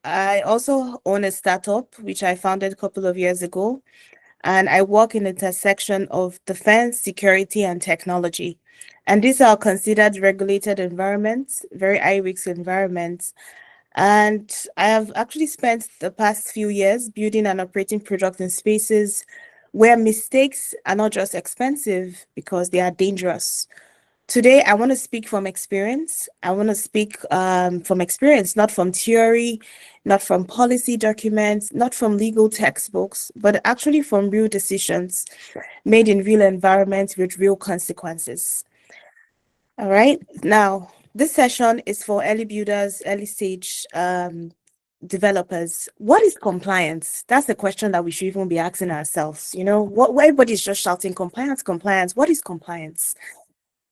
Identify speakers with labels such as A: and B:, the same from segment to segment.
A: I also own a startup, which I founded a couple of years ago, and I work in the intersection of defense, security, and technology. And these are considered regulated environments, very high risk environments. And I have actually spent the past few years building and operating products in spaces where mistakes are not just expensive because they are dangerous. Today, I want to speak from experience. I want to speak from experience, not from theory, not from policy documents, not from legal textbooks, but actually from real decisions made in real environments with real consequences. All right. Now, this session is for early builders, early stage developers. What is compliance? That's the question that we should even be asking ourselves. What everybody's just shouting compliance, compliance. What is compliance?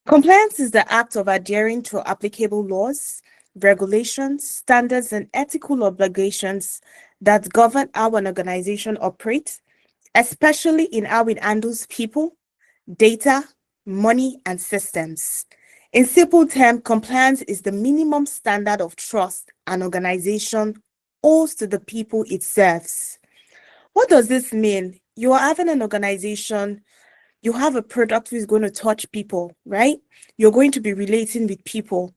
A: Compliance is the act of adhering to applicable laws, regulations, standards, and ethical obligations that govern how an organization operates, especially in how it handles people, data, money, and systems. In simple terms, compliance is the minimum standard of trust an organization owes to the people it serves. What does this mean? You are having an organization, you have a product which is going to touch people, right? You're going to be relating with people.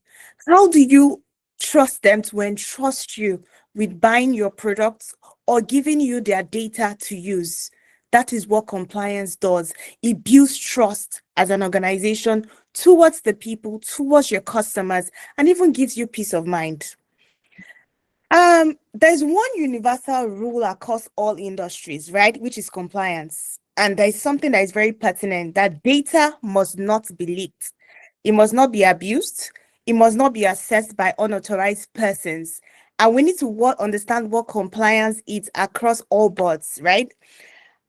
A: How do you trust them to entrust you with buying your products or giving you their data to use? That is what compliance does. It builds trust as an organization towards the people, towards your customers, and even gives you peace of mind. There's one universal rule across all industries, right? Which is compliance. And there's something that is very pertinent, that data must not be leaked. It must not be abused. It must not be accessed by unauthorized persons. And we need to understand what compliance is across all boards, right?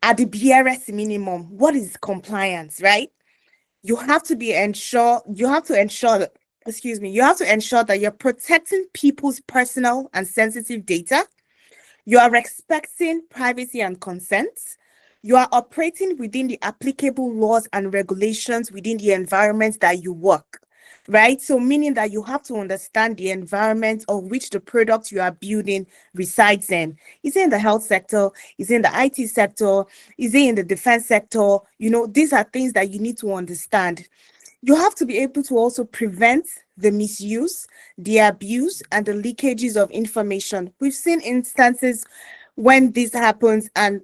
A: At the BRS minimum, what is compliance, right? You have to ensure that you're protecting people's personal and sensitive data. You are respecting privacy and consent. You are operating within the applicable laws and regulations within the environment that you work, right? So meaning that you have to understand the environment of which the product you are building resides in. Is it in the health sector? Is it in the IT sector? Is it in the defense sector? These are things that you need to understand. You have to be able to also prevent the misuse, the abuse, and the leakages of information. We've seen instances when this happens, and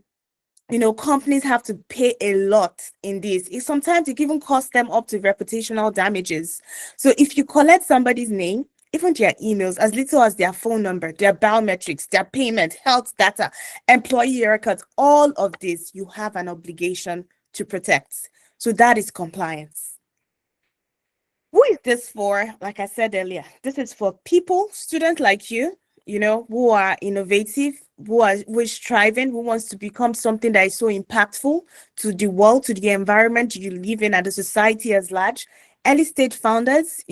A: companies have to pay a lot in this. Sometimes it even costs them up to reputational damages. So if you collect somebody's name, even their emails, as little as their phone number, their biometrics, their payment, health data, employee records, all of this, you have an obligation to protect. So that is compliance. Who is this for? Like I said earlier, this is for people, students like you, who are innovative, who is striving, who wants to become something that is so impactful to the world, to the environment you live in, and the society as large. Early stage founders,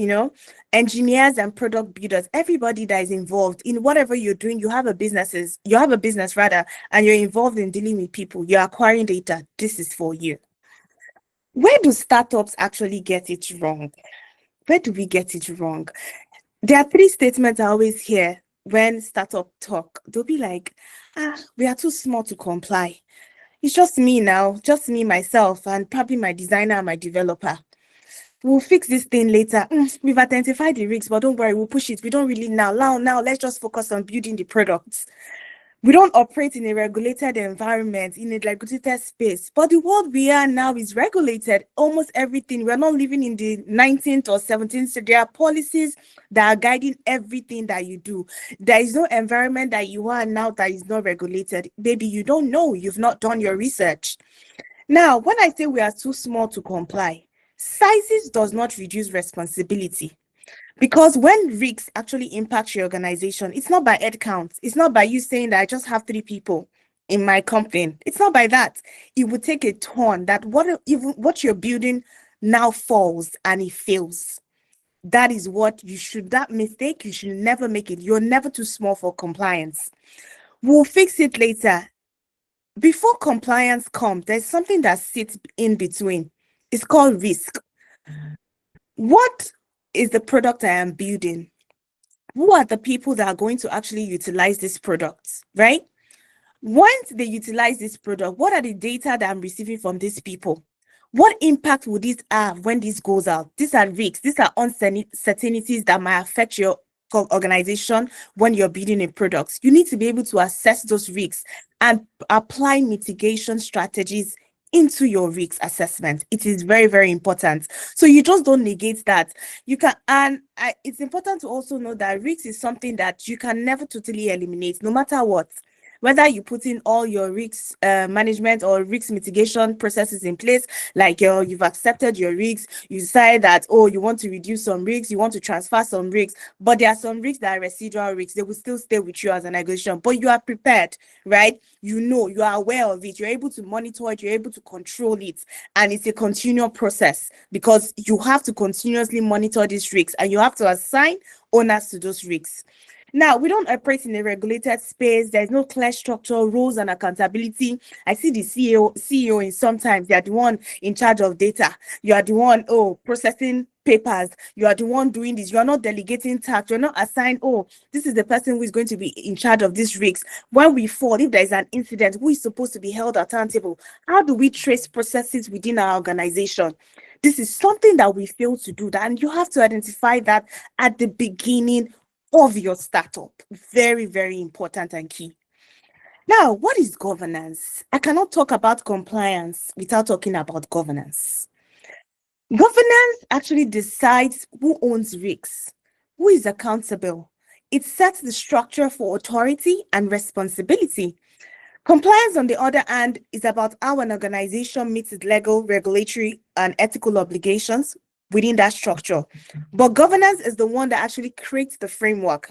A: engineers and product builders, everybody that is involved in whatever you're doing, you have a business rather, and you're involved in dealing with people, you're acquiring data. This is for you. Where do startups actually get it wrong? Where do we get it wrong? There are three statements I always hear when startup talk. They'll be like, we are too small to comply. It's just me now, just me, myself, and probably my designer and my developer. We'll fix this thing later. We've identified the risks, but don't worry, we'll push it. We don't really now. Let's just focus on building the products. We don't operate in a regulated environment, in a regulated space. But the world we are now is regulated. Almost everything. We're not living in the 19th or 17th. So there are policies that are guiding everything that you do. There is no environment that you are now that is not regulated. Maybe you don't know. You've not done your research. Now, when I say we are too small to comply, sizes does not reduce responsibility. Because when risks actually impact your organization, it's not by head count. It's not by you saying that I just have 3 people in my company. It's not by that. It would take a turn that what you're building now falls and it fails. That is that mistake, you should never make it. You're never too small for compliance. We'll fix it later. Before compliance comes, there's something that sits in between. It's called risk. What is the product I am building? who are the people that are going to actually utilize this product, right? Once they utilize this product, what are the data that I'm receiving from these people? What impact would this have when this goes out? These are risks, these are uncertainties that might affect your organization when you're building a product. You need to be able to assess those risks and apply mitigation strategies into your risk assessment. It is very, very important. So you just don't negate that. You can, and it's important to also know that risk is something that you can never totally eliminate, no matter what. Whether you put in all your risk management or risk mitigation processes in place, like you've accepted your risks, you decide that, oh, you want to reduce some risks, you want to transfer some risks, but there are some risks that are residual risks. They will still stay with you as an organization, but you are prepared, right? You know, you are aware of it, you're able to monitor it, you're able to control it, and it's a continual process because you have to continuously monitor these risks and you have to assign owners to those risks. Now, we don't operate in a regulated space. There's no clear structure, rules, and accountability. I see the CEO in sometimes, they are the one in charge of data. You are the one, processing papers. You are the one doing this. You are not delegating tasks. You're not assigned, this is the person who is going to be in charge of these risks. When we fall, if there is an incident, who is supposed to be held accountable? How do we trace processes within our organization? This is something that we fail to do, and you have to identify that at the beginning of your startup. Very, very important and key. Now, what is governance? I cannot talk about compliance without talking about governance. Governance actually decides who owns risks, who is accountable. It sets the structure for authority and responsibility. Compliance, on the other hand, is about how an organization meets its legal, regulatory, and ethical obligations within that structure. But governance is the one that actually creates the framework.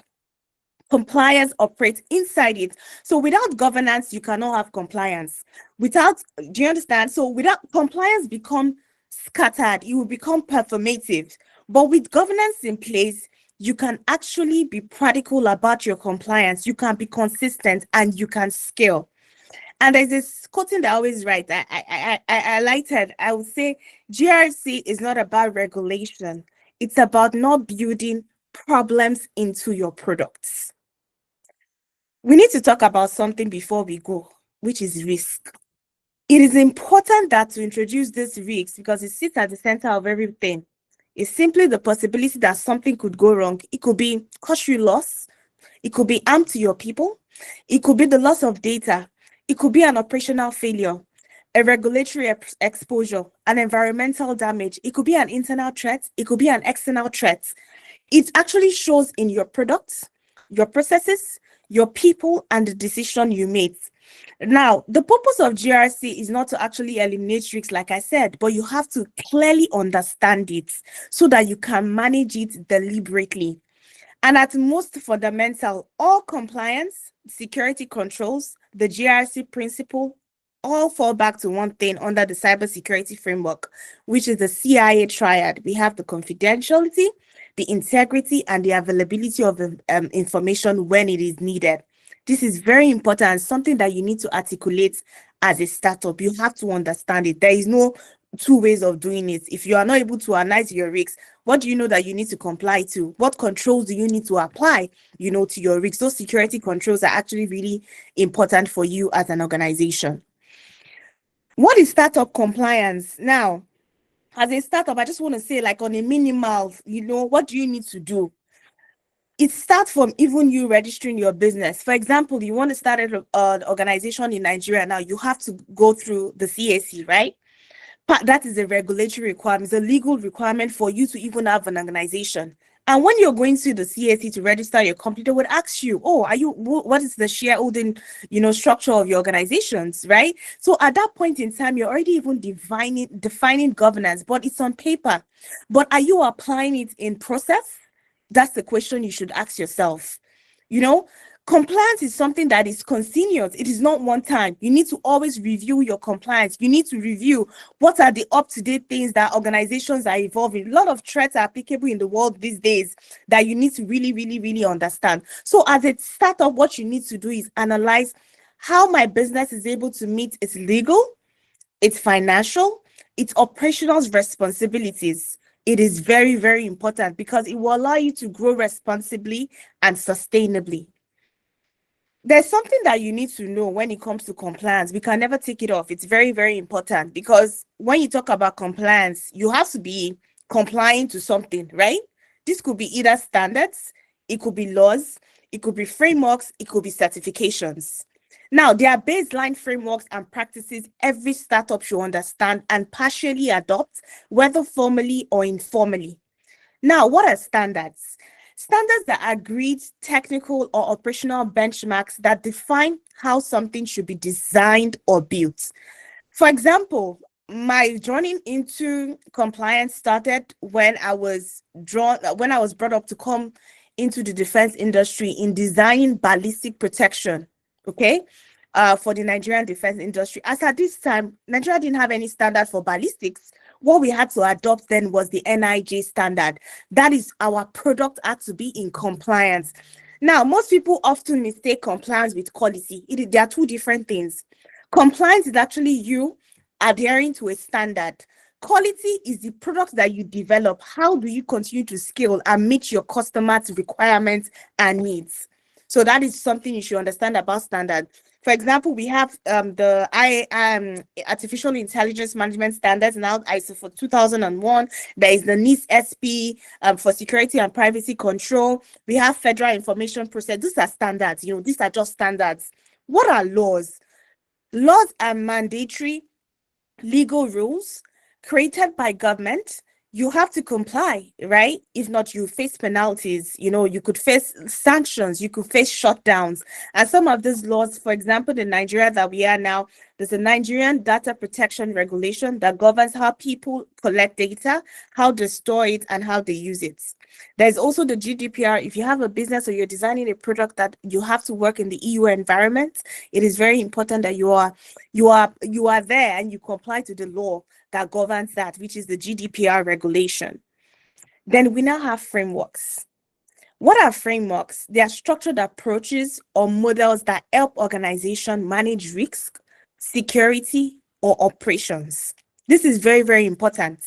A: Compliance operates inside it. So without governance, you cannot have compliance. Do you understand? So without compliance become scattered, it will become performative. But with governance in place, you can actually be practical about your compliance. You can be consistent and you can scale. And there's this quoting that I always write. I highlighted. I would say GRC is not about regulation. It's about not building problems into your products. We need to talk about something before we go, which is risk. It is important that to introduce this risk because it sits at the center of everything. It's simply the possibility that something could go wrong. It could be cost you loss. It could be harm to your people. It could be the loss of data. It could be an operational failure, a regulatory exposure, an environmental damage. It could be an internal threat. It could be an external threat. It actually shows in your products, your processes, your people, and the decision you made. Now, the purpose of GRC is not to actually eliminate risks, like I said, but you have to clearly understand it so that you can manage it deliberately. And at most fundamental, all compliance, security controls, the GRC principle, all fall back to one thing under the cybersecurity framework, which is the CIA triad. We have the confidentiality, the integrity, and the availability of information when it is needed. This is very important, something that you need to articulate as a startup. You have to understand it. There is no two ways of doing it. If you are not able to analyze your risks, what do you know that you need to comply to? What controls do you need to apply, to your risks? Those security controls are actually really important for you as an organization. What is startup compliance? Now, as a startup, I just want to say, like on a minimal, what do you need to do? It starts from even you registering your business. For example, you want to start an organization in Nigeria now, you have to go through the CAC, right? That is a regulatory requirement, it's a legal requirement for you to even have an organization. And when you're going to the CAC to register your company, they would ask you, what is the shareholding, structure of your organizations, right? So at that point in time, you're already even defining governance, but it's on paper. But are you applying it in process? That's the question you should ask yourself. Compliance is something that is continuous. It is not one time. You need to always review your compliance. You need to review what are the up-to-date things that organizations are evolving. A lot of threats are applicable in the world these days that you need to really, really, really understand. So as a startup, what you need to do is analyze how my business is able to meet its legal, its financial, its operational responsibilities. It is very, very important because it will allow you to grow responsibly and sustainably. There's something that you need to know when it comes to compliance. We can never take it off. It's very, very important because when you talk about compliance, you have to be complying to something, right? This could be either standards, it could be laws, it could be frameworks, it could be certifications. Now, there are baseline frameworks and practices every startup should understand and partially adopt, whether formally or informally. Now, what are standards? Standards are agreed technical or operational benchmarks that define how something should be designed or built. For example, my journey into compliance started when I was brought up to come into the defense industry in designing ballistic protection. Okay. For the Nigerian defense industry. As at this time, Nigeria didn't have any standard for ballistics. What we had to adopt then was the NIJ standard. That is, our product had to be in compliance. Now, most people often mistake compliance with quality. They are two different things. Compliance is actually you adhering to a standard. Quality is the product that you develop. How do you continue to scale and meet your customers' requirements and needs? So that is something you should understand about standard. For example, we have the artificial intelligence management standards now, ISO for 2001. There is the NIST SP for security and privacy control. We have federal information process. These are standards. These are just standards. What are laws? Laws are mandatory legal rules created by government. You have to comply, right? If not, you face penalties. You could face sanctions, you could face shutdowns. And some of these laws, for example, in Nigeria that we are now, there's a Nigerian data protection regulation that governs how people collect data, how they store it, and how they use it. There's also the GDPR. If you have a business or you're designing a product that you have to work in the EU environment, it is very important that you are there and you comply to the law that governs that, which is the GDPR regulation. Then we now have frameworks. What are frameworks? They are structured approaches or models that help organizations manage risk, security, or operations. This is very, very important.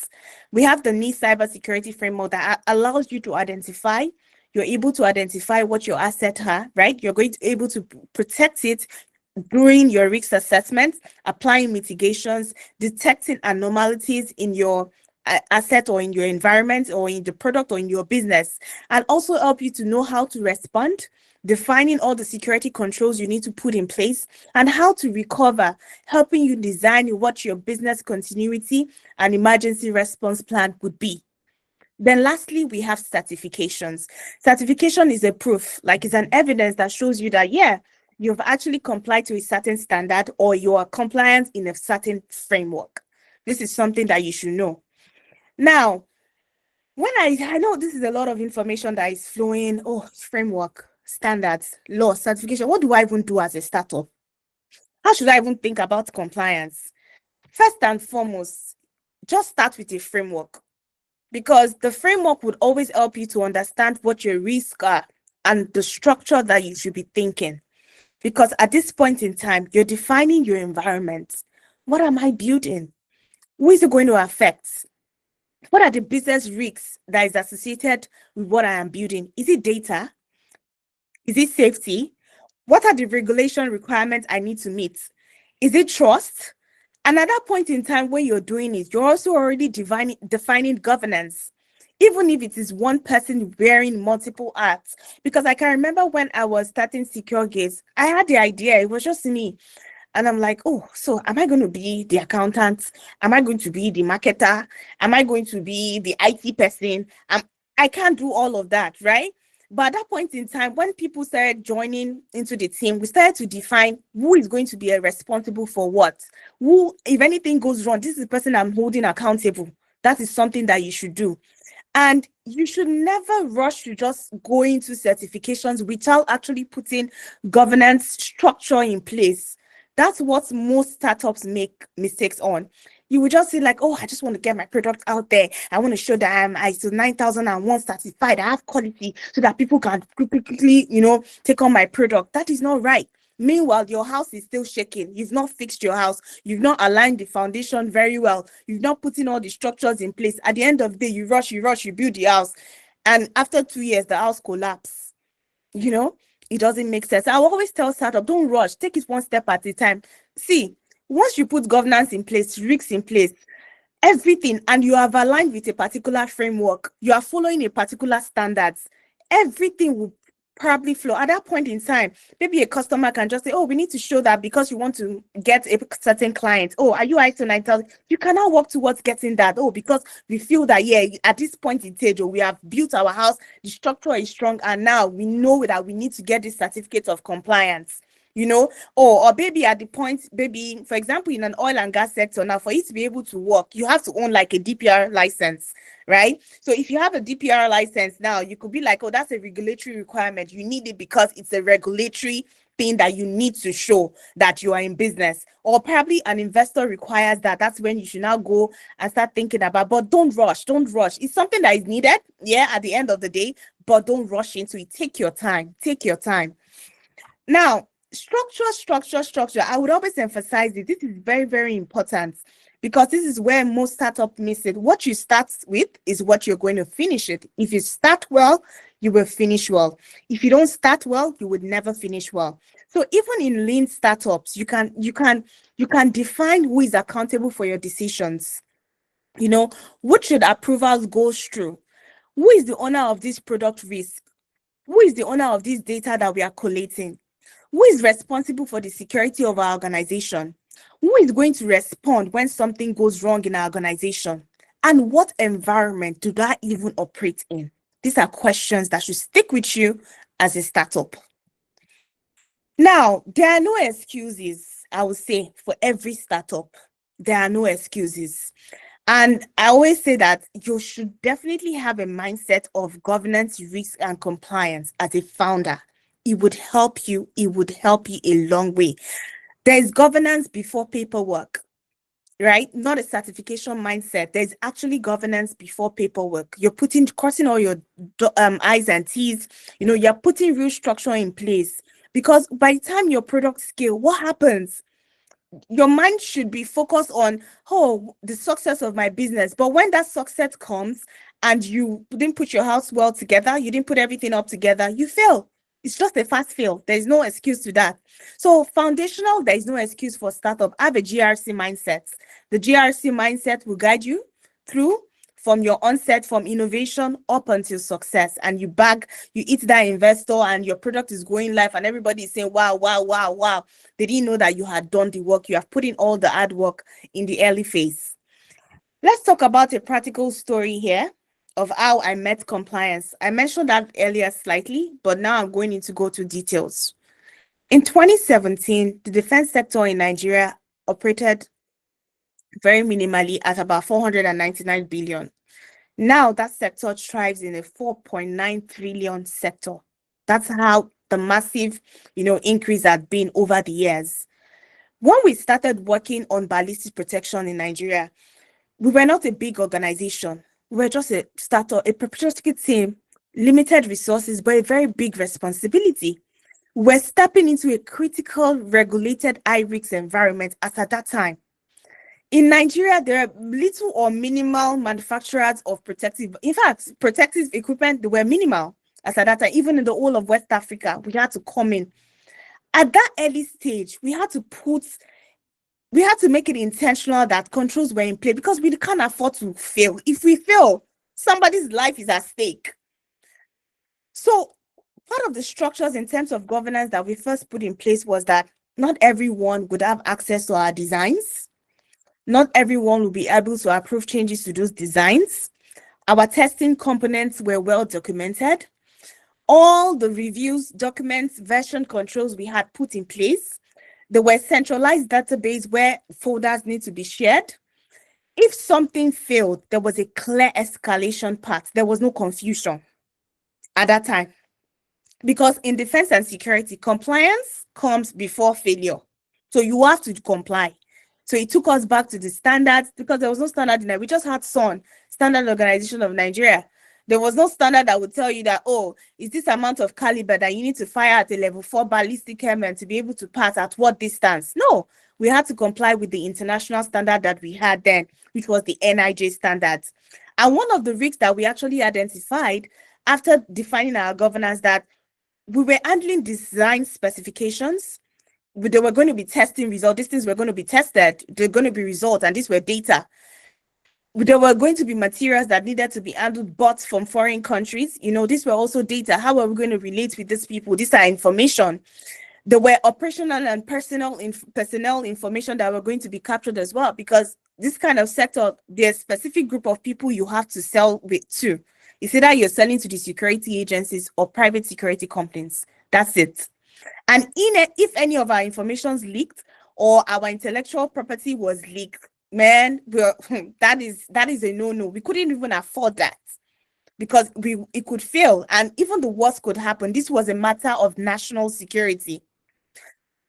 A: We have the NIST cybersecurity framework that allows you to identify. You're able to identify what your assets are, right? You're going to be able to protect it during your risk assessment, applying mitigations, detecting anomalies in your asset or in your environment or in the product or in your business, and also help you to know how to respond, defining all the security controls you need to put in place, and how to recover, helping you design what your business continuity and emergency response plan would be. Then lastly, we have certifications. Certification is a proof, like it's an evidence that shows you that, yeah, you've actually complied to a certain standard or you are compliant in a certain framework. This is something that you should know. Now, when I know this is a lot of information that is flowing, framework, standards, law, certification. What do I even do as a startup? How should I even think about compliance? First and foremost, just start with a framework, because the framework would always help you to understand what your risks are and the structure that you should be thinking. Because at this point in time, you're defining your environment. What am I building? Who is it going to affect? What are the business risks that is associated with what I am building? Is it data? Is it safety? What are the regulation requirements I need to meet? Is it trust? And at that point in time when you're doing it, you're also already defining governance, even if it is one person wearing multiple hats. Because I can remember when I was starting Secure Gates, I had the idea, it was just me. And I'm like, so am I going to be the accountant? Am I going to be the marketer? Am I going to be the IT person? I can't do all of that, right? But at that point in time, when people started joining into the team, we started to define who is going to be responsible for what. Who, if anything goes wrong, this is the person I'm holding accountable. That is something that you should do. And you should never rush to just go into certifications without actually putting governance structure in place. That's what most startups make mistakes on. You would just say like, I just want to get my product out there. I want to show that I'm ISO 9001 certified. I have quality so that people can quickly, take on my product. That is not right. Meanwhile, your house is still shaking. You've not fixed your house. You've not aligned the foundation very well. You've not put in all the structures in place. At the end of the day, you rush, you build the house. And after 2 years, the house collapses. You know, it doesn't make sense. I will always tell startup, don't rush. Take it one step at a time. See, once you put governance in place, risks in place, everything, and you have aligned with a particular framework, you are following a particular standards, everything will probably flow. At that point in time, maybe a customer can just say, oh, we need to show that because you want to get a certain client. Oh, are you ISO 9000? You cannot work towards getting that. Oh, because we feel that, yeah, at this point in stage, we have built our house, the structure is strong, and now we know that we need to get this certificate of compliance. Or maybe at the point, maybe, for example, in an oil and gas sector, now for you to be able to work, you have to own like a DPR license, right? So if you have a DPR license now, you could be like, oh, that's a regulatory requirement. You need it because it's a regulatory thing that you need to show that you are in business. Or probably an investor requires that. That's when you should now go and start thinking about, but don't rush. It's something that is needed, yeah, at the end of the day, but don't rush into it. Take your time. Now, structure. I would always emphasize it. This is very, very important because this is where most startups miss it. What you start with is what you're going to finish it. If you start well, you will finish well. If you don't start well, you would never finish well. So even in lean startups, you can define who is accountable for your decisions. What should approvals go through? Who is the owner of this product risk? Who is the owner of this data that we are collating? Who is responsible for the security of our organization? Who is going to respond when something goes wrong in our organization? And what environment do I even operate in? These are questions that should stick with you as a startup. Now, there are no excuses, I would say, for every startup. There are no excuses. And I always say that you should definitely have a mindset of governance, risk, and compliance as a founder. It would help you. It would help you a long way. There is governance before paperwork, right? Not a certification mindset. There's actually governance before paperwork. You're crossing all your I's and T's. You're putting real structure in place because by the time your product scale, what happens? Your mind should be focused on, the success of my business. But when that success comes and you didn't put your house well together, you didn't put everything up together, you fail. It's just a fast fail. There's no excuse to that. So foundational, there is no excuse for startup. Have a GRC mindset. The GRC mindset will guide you through from your onset, from innovation up until success. And you eat that investor and your product is going live and everybody is saying, wow. They didn't know that you had done the work. You have put in all the hard work in the early phase. Let's talk about a practical story here of how I met compliance. I mentioned that earlier slightly, but now I'm going to go to details. In 2017, the defense sector in Nigeria operated very minimally at about 499 billion. Now that sector thrives in a 4.9 trillion sector. That's how the massive, increase had been over the years. When we started working on ballistic protection in Nigeria, we were not a big organization. We were just a startup, a preparatory team, limited resources, but a very big responsibility. We're stepping into a critical, regulated, high-risk environment as at that time. In Nigeria, there are little or minimal manufacturers of protective equipment. They were minimal as at that time. Even in the whole of West Africa, we had to come in. At that early stage, we had to make it intentional that controls were in place because we can't afford to fail. If we fail, somebody's life is at stake. So part of the structures in terms of governance that we first put in place was that not everyone would have access to our designs. Not everyone will be able to approve changes to those designs. Our testing components were well documented. All the reviews, documents, version controls we had put in place. There were centralized database where folders need to be shared. If something failed, there was a clear escalation path. There was no confusion at that time. Because in defense and security, compliance comes before failure. So you have to comply. So it took us back to the standards because there was no standard in there. We just had SON, Standard Organization of Nigeria. There was no standard that would tell you that, oh, is this amount of caliber that you need to fire at a level 4 ballistic helmet to be able to pass at what distance? No, we had to comply with the international standard that we had then, which was the NIJ standards. And one of the risks that we actually identified after defining our governance, that we were handling design specifications. They were going to be testing results. These things were going to be tested. They're going to be results, and these were data. There were going to be materials that needed to be handled, bought from foreign countries. These were also data. How are we going to relate with these people? These are information. There were operational and personnel information that were going to be captured as well, because this kind of sector, there's a specific group of people you have to sell with too. It's either you're selling to the security agencies or private security companies. That's it. And if any of our information's leaked or our intellectual property was leaked, man, that is a no-no. We couldn't even afford that, because it could fail, and even the worst could happen. This was a matter of national security.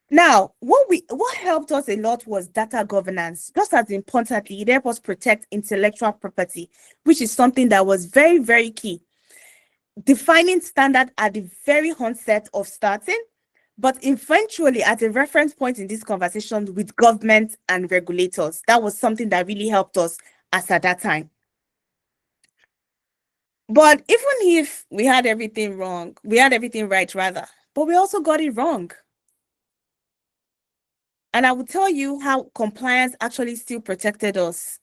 A: Now, what helped us a lot was data governance. Just as importantly, it helped us protect intellectual property, which is something that was very, very key. Defining standard at the very onset of starting, but eventually at a reference point in this conversation with government and regulators. That was something that really helped us as at that time. But even if we had everything wrong, we had everything right rather, but we also got it wrong. And I will tell you how compliance actually still protected us.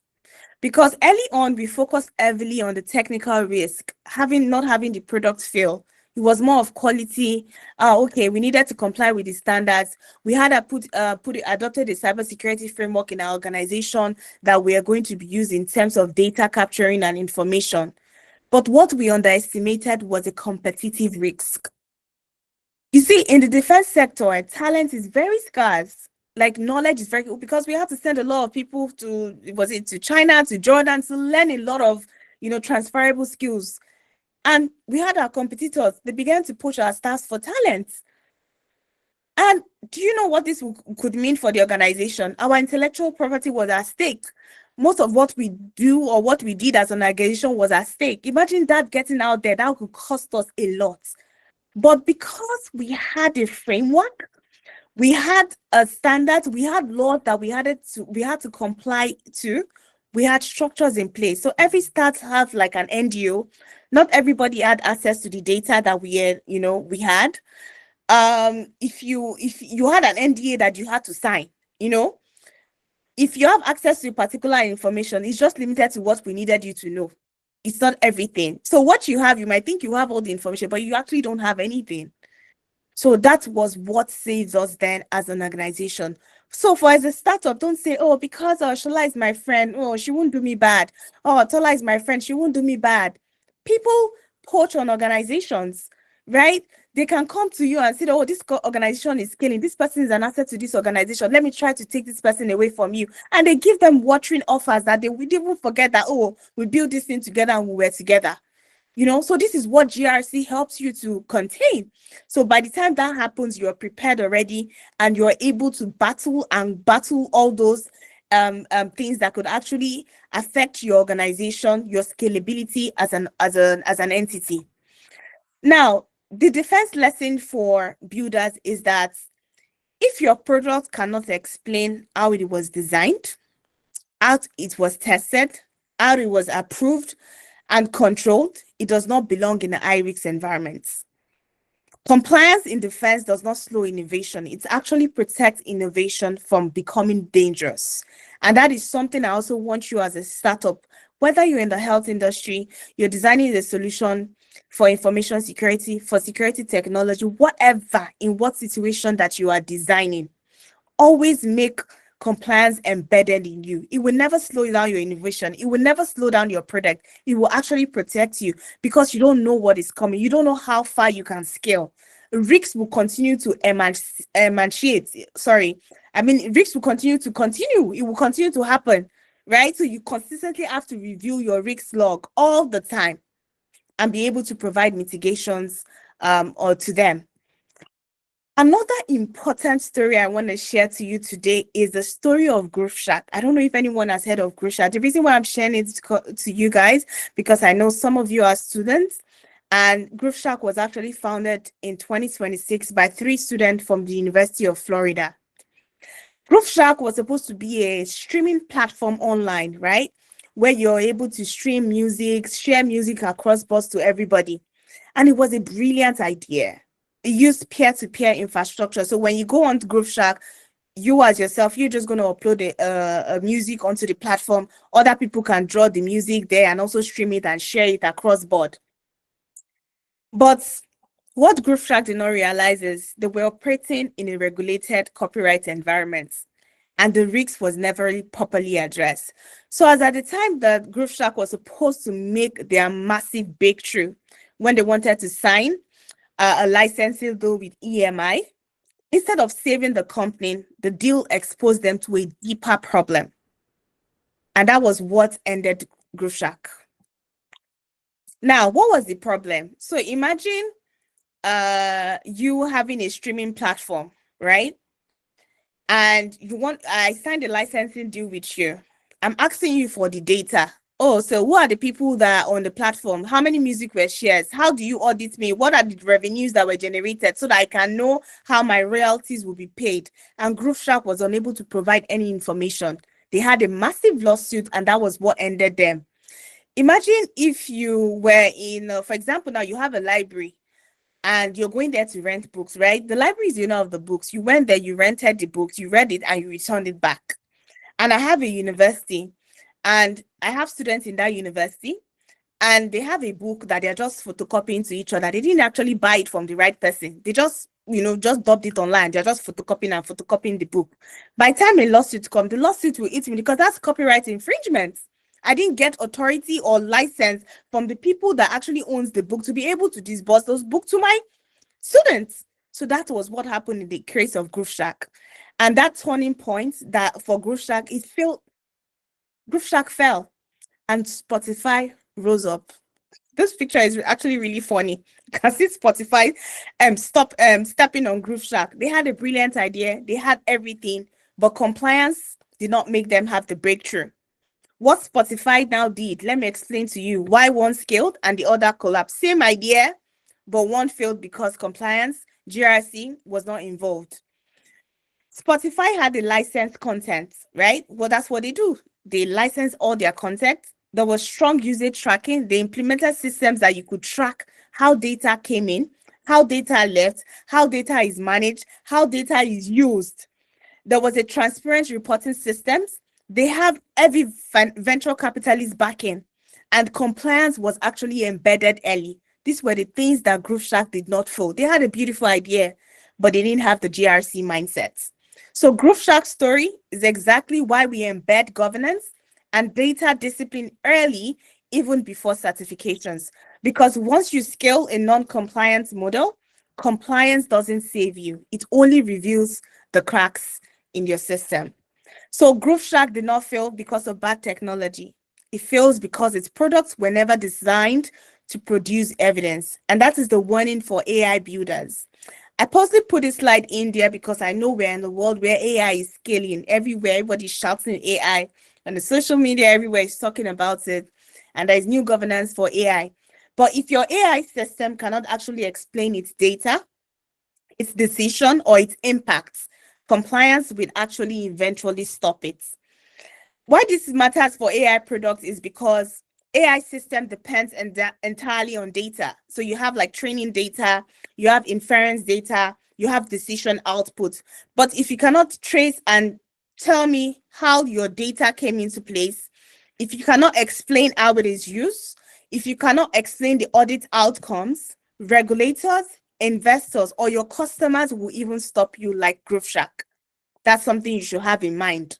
A: Because early on, we focused heavily on the technical risk, not having the product fail. It was more of quality. Okay, we needed to comply with the standards. We had adopted a cybersecurity framework in our organization that we are going to be using in terms of data capturing and information. But what we underestimated was a competitive risk. You see, in the defense sector, talent is very scarce. Like, knowledge is very, because we had to send a lot of people to China, to Jordan, to learn a lot of, transferable skills. And we had our competitors. They began to push our staffs for talent. And do you know what this could mean for the organization? Our intellectual property was at stake. Most of what we do or what we did as an organization was at stake. Imagine that getting out there. That could cost us a lot. But because we had a framework, we had a standard, we had laws that we had to comply to. We had structures in place. So every start have like an NDO. Not everybody had access to the data that we had. If you had an NDA that you had to sign, if you have access to particular information, it's just limited to what we needed you to know. It's not everything. So what you have, you might think you have all the information, but you actually don't have anything. So that was what saves us then as an organization. So as a startup, don't say, oh, because Shola is my friend, oh, she won't do me bad. Oh, Tola is my friend, she won't do me bad. People poach on organizations, right? They can come to you and say, oh, this organization is killing. This person is an asset to this organization. Let me try to take this person away from you. And they give them watering offers that they would even forget that, oh, we built this thing together and we were together. So this is what GRC helps you to contain. So by the time that happens, you're prepared already, and you're able to battle all those things that could actually affect your organization, your scalability as an entity. Now, the defense lesson for builders is that if your product cannot explain how it was designed, how it was tested, how it was approved and controlled, it does not belong in a high-risk environment. Compliance in defense does not slow innovation. It actually protects innovation from becoming dangerous. And that is something I also want you as a startup, whether you're in the health industry, you're designing a solution for information security, for security technology, whatever, in what situation that you are designing, always make compliance embedded in you. It will never slow down your innovation. It will never slow down your product. It will actually protect you, because you don't know what is coming. You don't know how far you can scale. Risks will continue to risks will continue. It will continue to happen, right? So you consistently have to review your risk log all the time and be able to provide mitigations or to them. Another important story I want to share to you today is the story of GrowthShack. I don't know if anyone has heard of GrowthShack. The reason why I'm sharing it to you guys, because I know some of you are students, and GrowthShack was actually founded in 2026 by 3 students from the University of Florida. GrowthShack was supposed to be a streaming platform online, right? Where you're able to stream music, share music across boards to everybody. And it was a brilliant idea. It used peer-to-peer infrastructure. So when you go on to GrowthShack, you as yourself, you're just going to upload a music onto the platform. Other people can draw the music there and also stream it and share it across board. But what GrowthShack did not realize is they were operating in a regulated copyright environment, and the risk was never really properly addressed. So as at the time that GrowthShack was supposed to make their massive breakthrough, when they wanted to sign a licensing deal with EMI, instead of saving the company, the deal exposed them to a deeper problem. And that was what ended GrowthShack. Now, what was the problem? So imagine you having a streaming platform, right? And I signed a licensing deal with you. I'm asking you for the data. Oh, so who are the people that are on the platform? How many music were shares? How do you audit me? What are the revenues that were generated so that I can know how my royalties will be paid? And GrowthShack was unable to provide any information. They had a massive lawsuit, and that was what ended them. Imagine if you were in, for example, now you have a library and you're going there to rent books, right? The library is the owner of the books. You went there, you rented the books, you read it, and you returned it back. And I have a university, and I have students in that university, and they have a book that they're just photocopying to each other. They didn't actually buy it from the right person. They just, just dubbed it online. They're just photocopying the book. By the time a lawsuit comes, the lawsuit will eat me because that's copyright infringement. I didn't get authority or license from the people that actually owns the book to be able to disburse those books to my students. So that was what happened in the case of GrowthShack. And that turning point that for GrowthShack, GrowthShack fell and Spotify rose up. This picture is actually really funny. You can see Spotify stepping on GrowthShack. They had a brilliant idea. They had everything, but compliance did not make them have the breakthrough. What Spotify now did, let me explain to you why one scaled and the other collapsed. Same idea, but one failed because compliance, GRC, was not involved. Spotify had the licensed content, right? Well, that's what they do. They license all their content. There was strong usage tracking. They implemented systems that you could track how data came in, how data left, how data is managed, how data is used. There was a transparent reporting systems. They have every venture capitalist backing, and compliance was actually embedded early. These were the things that GrowthShack did not fail. They had a beautiful idea, but they didn't have the GRC mindset. So GrowthShack's story is exactly why we embed governance and data discipline early, even before certifications. Because once you scale a non-compliance model, compliance doesn't save you. It only reveals the cracks in your system. So GrowthShack did not fail because of bad technology. It fails because its products were never designed to produce evidence. And that is the warning for AI builders. I purposely put this slide in there because I know we're in a world where AI is scaling everywhere. Everybody's shouting AI, and the social media everywhere is talking about it. And there's new governance for AI. But if your AI system cannot actually explain its data, its decision, or its impacts, compliance will actually eventually stop it. Why this matters for AI products is because AI system depends entirely on data. So you have like training data, you have inference data, you have decision output. But if you cannot trace and tell me how your data came into place, if you cannot explain how it is used, if you cannot explain the audit outcomes, regulators, investors, or your customers will even stop you like GrowthShack. That's something you should have in mind.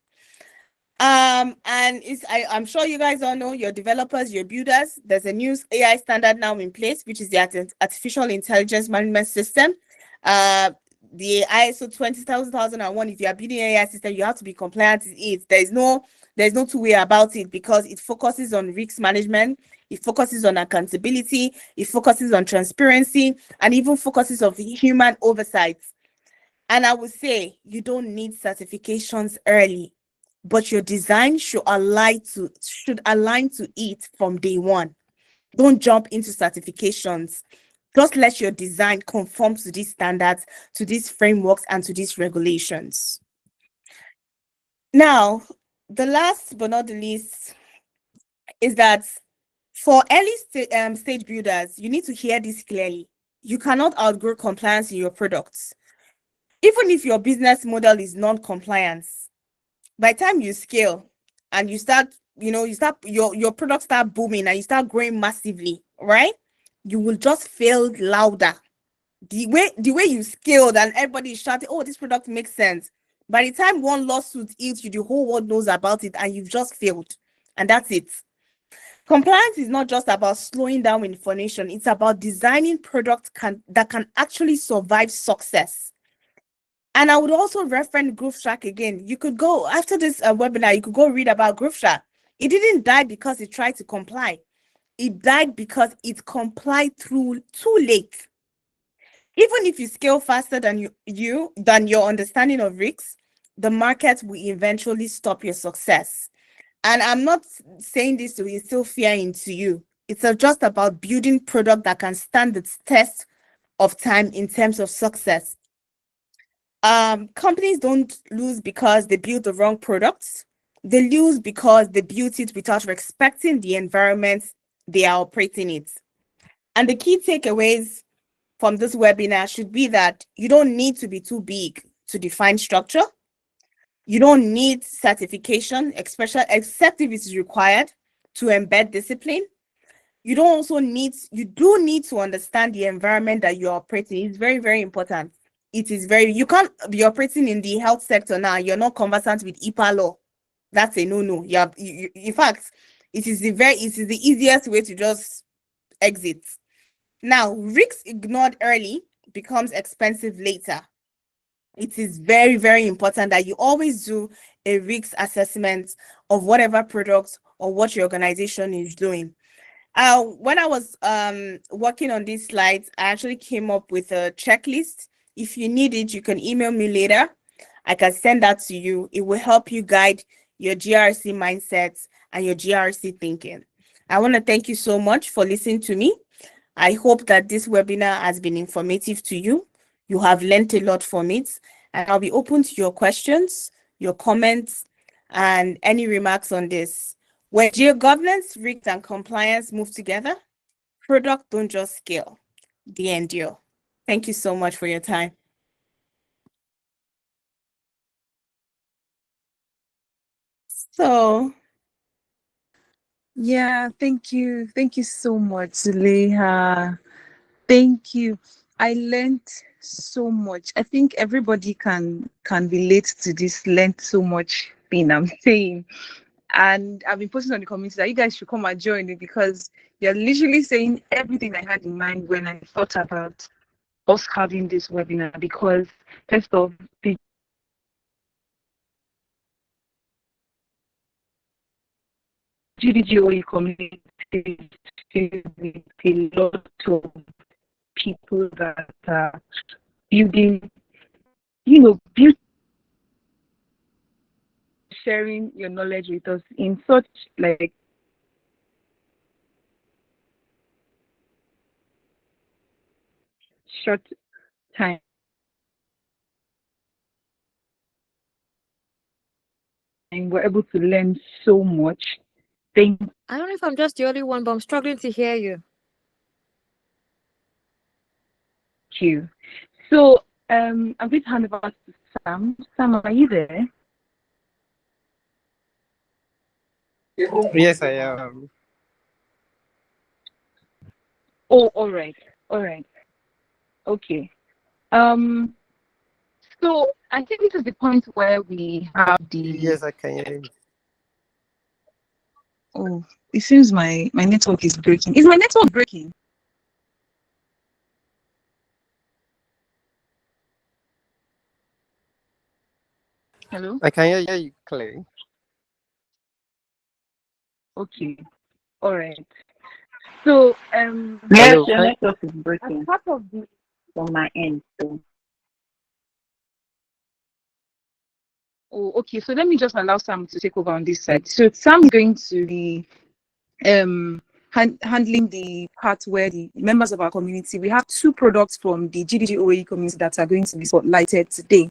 A: And I'm sure you guys all know, your developers, your builders, there's a new AI standard now in place, which is the Artificial Intelligence Management System. The ISO 20001, if you are building an AI system, you have to be compliant with it. There's no two way about it because it focuses on risk management, it focuses on accountability, it focuses on transparency, and even focuses on the human oversight. And I would say you don't need certifications early, but your design should align to it from day one. Don't jump into certifications. Just let your design conform to these standards, to these frameworks, and to these regulations. Now, the last but not the least is that for stage builders, you need to hear this clearly. You cannot outgrow compliance in your products. Even if your business model is non-compliance, by the time you scale and you start, your products start booming and you start growing massively, right? You will just fail louder. The way you scaled and everybody is shouting, oh, this product makes sense. By the time one lawsuit hits you, the whole world knows about it and you've just failed. And that's it. Compliance is not just about slowing down information, it's about designing products that can actually survive success. And I would also reference GrowthStrack again. You could go after this webinar, you could go read about GrowthStrack. It didn't die because it tried to comply. It died because it complied through too late. Even if you scale faster than than your understanding of risks, the market will eventually stop your success. And I'm not saying this to instill fear into you. It's just about building product that can stand the test of time in terms of success. Companies don't lose because they build the wrong products. They lose because they built it without respecting the environment they are operating in. And the key takeaways from this webinar should be that you don't need to be too big to define structure. You don't need certification, especially except if it's required to embed discipline. You do need to understand the environment that you're operating. It's very, very important. You can't be operating in the health sector now. You're not conversant with HIPAA law. That's a no-no. In fact, it is the easiest way to just exit. Now, risks ignored early becomes expensive later. It is very, very important that you always do a risk assessment of whatever product or what your organization is doing. When I was working on these slides, I actually came up with a checklist. If you need it, you can email me later. I can send that to you. It will help you guide your GRC mindsets and your GRC thinking. I want to thank you so much for listening to me. I hope that this webinar has been informative to you. You have learned a lot from it, and I'll be open to your questions, your comments, and any remarks on this. When geo-governance, risk, and compliance move together, products don't just scale, they endure. Thank you so much for your time. So,
B: yeah, thank you. Thank you so much, Zulaykhah. Thank you. I learned so much. I think everybody can relate to this learned so much thing I'm saying. And I've been posting on the community that you guys should come and join it, because you're literally saying everything I had in mind when I thought about us having this webinar. Because first of the GDG OAU community is filled with a lot of people that are building, build, sharing your knowledge with us in such like short time. And we're able to learn so much. Thank
C: I don't know if I'm just the only one, but I'm struggling to hear you.
B: you. So I'm going to hand over to Sam. Sam, are you there?
D: Yes, I am.
B: Oh, all right. All right. Okay. So I think this is the point where we have the.
D: Yes, I can hear you.
B: Oh, it seems my network is breaking. Is my network breaking? Hello?
D: I can hear you clearly.
B: Okay. All right. So
E: Yes,
D: Hello.
E: your network is breaking
B: as part of this
E: from my end. So
B: Oh, okay. So let me just allow Sam to take over on this side. So Sam is going to be handling the part where the members of our community, we have 2 products from the GDG OAU community that are going to be spotlighted today.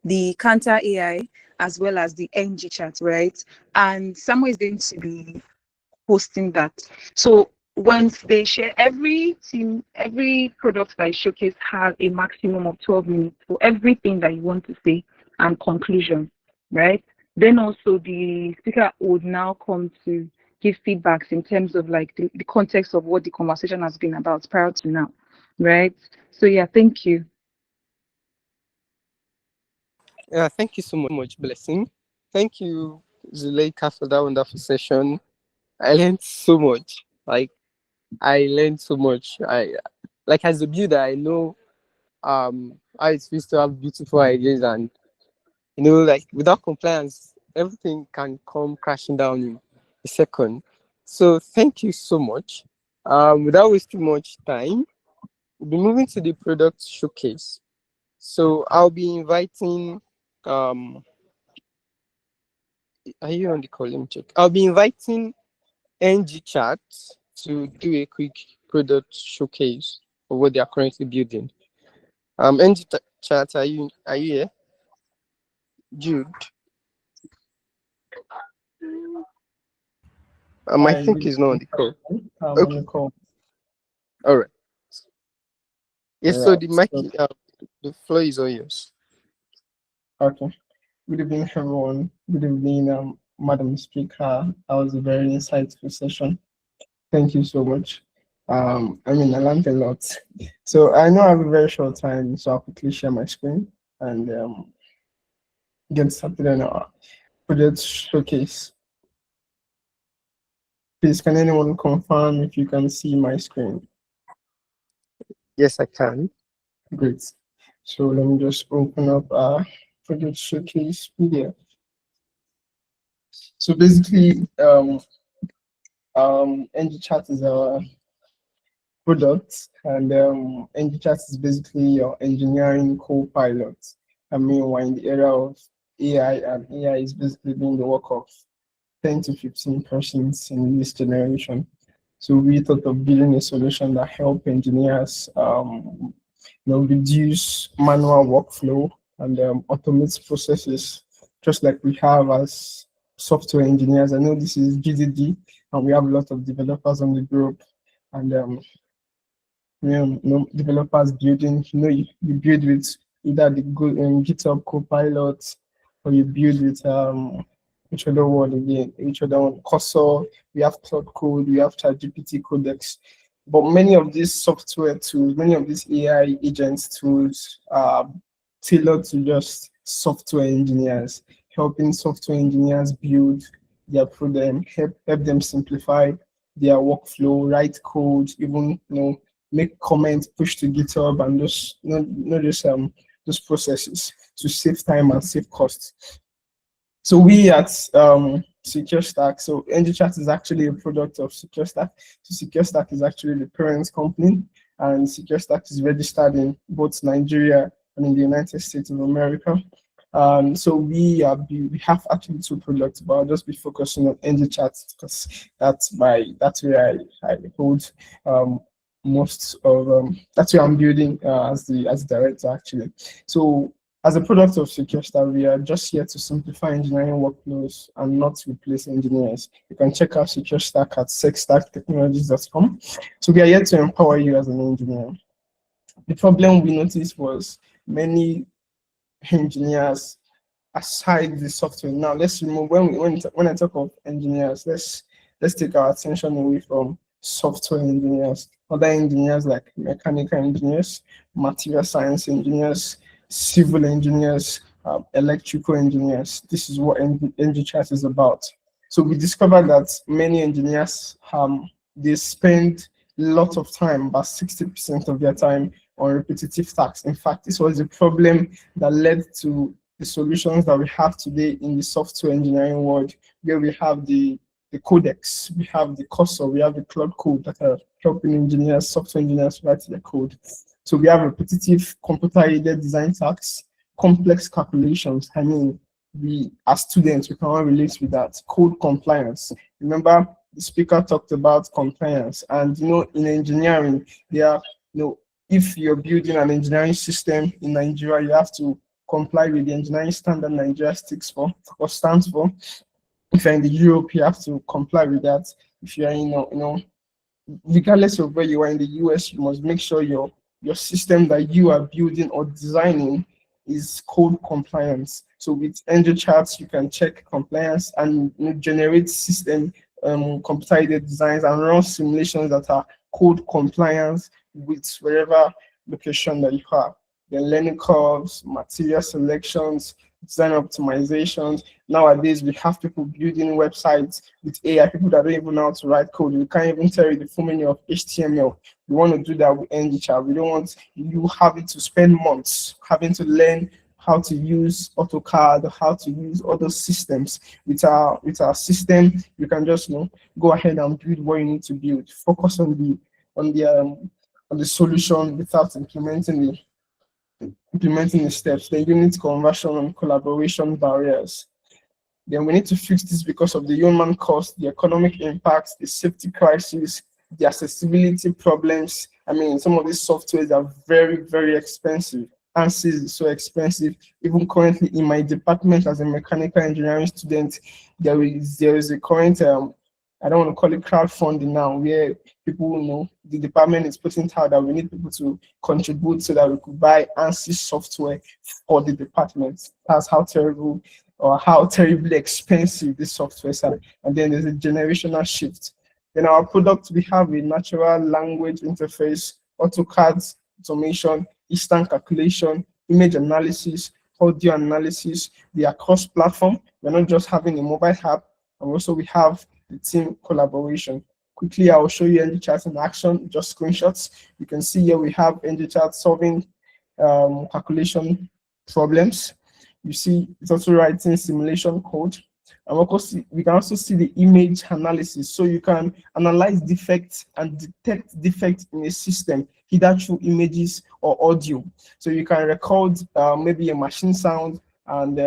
B: The Counter AI as well as the EngiChat, right? And Samuel is going to be hosting that. So once they share, every team, every product that is showcased has a maximum of 12 minutes for everything that you want to say and conclusion, right? Then also the speaker would now come to give feedbacks in terms of like the context of what the conversation has been about prior to now, right? So yeah, thank you.
D: Thank you so much, Blessing. Thank you, Zulaykhah, for that wonderful session. I learned so much. Like, I learned so much. Like, as a builder, I know how it feels to have beautiful ideas, and like without compliance, everything can come crashing down in a second. So thank you so much. Without wasting much time, we'll be moving to the product showcase. So I'll be inviting are you on the call? Let me check. I'll be inviting EngiChat to do a quick product showcase of what they are currently building. EngiChat, are you here? Jude. I think he's not on the call.
E: I'm
D: Okay.
E: on the call.
D: All right. Yes. So
E: Alright,
D: the mic, the floor is all yours.
E: Okay. Good evening, everyone. Good evening, Madam Speaker. That was a very insightful session. Thank you so much. I learned a lot. So I know I have a very short time, so I'll quickly share my screen and get started on our project showcase. Please, can anyone confirm if you can see my screen?
D: Yes, I can.
E: Great. So let me just open up our project showcase PDF. So basically, EngiChat is our product, and EngiChat is basically your engineering co-pilot. We're in the era of AI, and AI is basically doing the work of 10 to 15 persons in this generation. So we thought of building a solution that help engineers reduce manual workflow and automate processes, just like we have as software engineers. I know this is GDG, and we have a lot of developers on the group, and developers building. You build with either the good GitHub Copilot, or you build with which other one again? Which other one? Cursor. We have Cloud Code. We have ChatGPT Codex. But many of these software tools, many of these AI agents tools are tailored to just software engineers, helping software engineers build their product, help them simplify their workflow, write code, even make comments, push to GitHub, and just not just those processes to save time and save costs. So we at Secure Stack, so EngiChat is actually a product of Secure Stack. So Secure Stack is actually the parent company, and Secure Stack is registered in both Nigeria and in the United States of America. So we have actually 2 products, but I'll just be focusing on EngiChat because that's where I hold most of that's where I'm building as the director actually. So as a product of Secure Stack, we are just here to simplify engineering workflows and not replace engineers. You can check out Secure Stack at sexstacktechnologies.com. So we are here to empower you as an engineer. The problem we noticed was many engineers aside the software. Now let's remove when I talk of engineers, let's take our attention away from software engineers. Other engineers like mechanical engineers, material science engineers, civil engineers, electrical engineers. This is what EngiChat is about. So we discovered that many engineers they spend a lot of time, about 60% of their time, on repetitive tasks. In fact, this was a problem that led to the solutions that we have today in the software engineering world, where we have the codex, we have the cursor, we have the cloud code that are helping engineers, software engineers write their code. So we have repetitive computer-aided design tasks, complex calculations. we as students we cannot relate with that. Code compliance. Remember, the speaker talked about compliance, and in engineering, there are if you're building an engineering system in Nigeria, you have to comply with the engineering standard Nigeria sticks for or stands for. If you're in the Europe, you have to comply with that. If you're in, regardless of where you are in the US, you must make sure your system that you are building or designing is code compliance. So with EngiChat, you can check compliance and generate system computer-aided designs and run simulations that are code compliance with wherever location that you are. Then learning curves, material selections, design optimizations. Nowadays, we have people building websites with AI, people that don't even know how to write code. We can't even tell you the full meaning of HTML. We want to do that with EngiChat. We don't want you having to spend months having to learn how to use AutoCAD, how to use other systems. With our system, you can just go ahead and build what you need to build. Focus on the solution without implementing the steps, the unit conversion and collaboration barriers. Then we need to fix this because of the human cost, the economic impacts, the safety crisis, the accessibility problems. I mean, some of these softwares are very, very expensive. ANSYS is so expensive. Even currently in my department as a mechanical engineering student, there is a current I don't want to call it crowdfunding now, where people the department is putting out that we need people to contribute so that we could buy ANSYS software for the department. That's how terrible or how terribly expensive this software are. And then there's a generational shift. In our product, we have a natural language interface, AutoCAD automation, instant calculation, image analysis, audio analysis. We are cross-platform. We're not just having a mobile app, and also we have the team collaboration. Quickly, I will show you EngiChat in action, just screenshots. You can see here we have EngiChat solving calculation problems. You see it's also writing simulation code. And of course, we can also see the image analysis. So you can analyze defects and detect defects in a system, either through images or audio. So you can record maybe a machine sound and